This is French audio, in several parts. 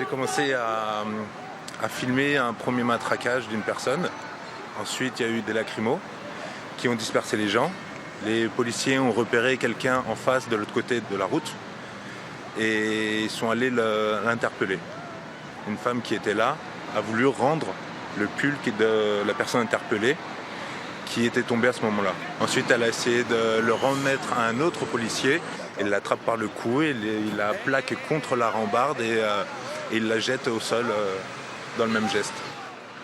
J'ai commencé à filmer un premier matraquage d'une personne. Ensuite, il y a eu des lacrymos qui ont dispersé les gens. Les policiers ont repéré quelqu'un en face de l'autre côté de la route et ils sont allés l'interpeller. Une femme qui était là a voulu rendre le pull de la personne interpellée qui était tombée à ce moment-là. Ensuite, elle a essayé de le remettre à un autre policier. Il l'attrape par le cou, il la plaque contre la rambarde et il la jette au sol dans le même geste.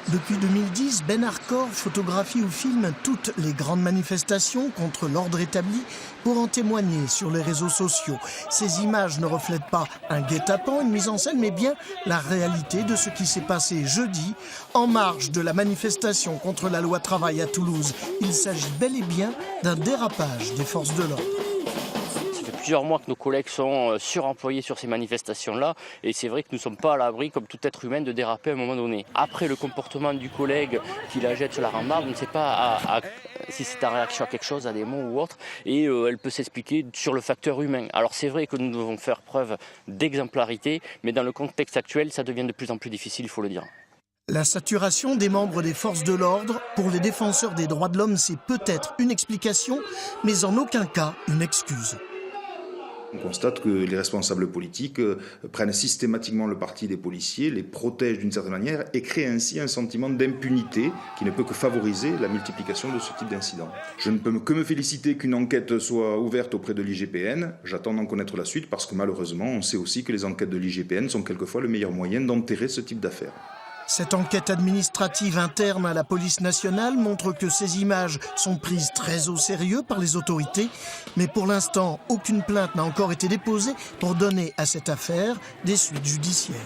Depuis 2010, Ben Harcourt photographie ou filme toutes les grandes manifestations contre l'ordre établi pour en témoigner sur les réseaux sociaux. Ces images ne reflètent pas un guet-apens, une mise en scène, mais bien la réalité de ce qui s'est passé jeudi en marge de la manifestation contre la loi travail à Toulouse. Il s'agit bel et bien d'un dérapage des forces de l'ordre. Plusieurs mois que nos collègues sont suremployés sur ces manifestations-là et c'est vrai que nous ne sommes pas à l'abri, comme tout être humain, de déraper à un moment donné. Après, le comportement du collègue qui la jette sur la rambarde, on ne sait pas si c'est en réaction à quelque chose, à des mots ou autre, et elle peut s'expliquer sur le facteur humain. Alors c'est vrai que nous devons faire preuve d'exemplarité, mais dans le contexte actuel, ça devient de plus en plus difficile, il faut le dire. La saturation des membres des forces de l'ordre, pour les défenseurs des droits de l'homme, c'est peut-être une explication, mais en aucun cas une excuse. On constate que les responsables politiques prennent systématiquement le parti des policiers, les protègent d'une certaine manière et créent ainsi un sentiment d'impunité qui ne peut que favoriser la multiplication de ce type d'incidents. Je ne peux que me féliciter qu'une enquête soit ouverte auprès de l'IGPN. J'attends d'en connaître la suite parce que malheureusement, on sait aussi que les enquêtes de l'IGPN sont quelquefois le meilleur moyen d'enterrer ce type d'affaires. Cette enquête administrative interne à la police nationale montre que ces images sont prises très au sérieux par les autorités. Mais pour l'instant, aucune plainte n'a encore été déposée pour donner à cette affaire des suites judiciaires.